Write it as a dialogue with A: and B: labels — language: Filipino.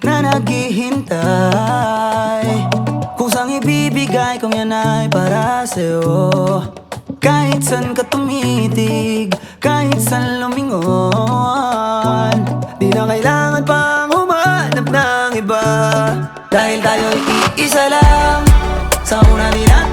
A: na naghihintay. Kusang ibibigay kung yan ay para sa'yo. Kahit saan ka tumitig, kahit saan lumingon, di na kailangan pang humanap ng iba. Dahil tayo'y iisa lang sa una din natin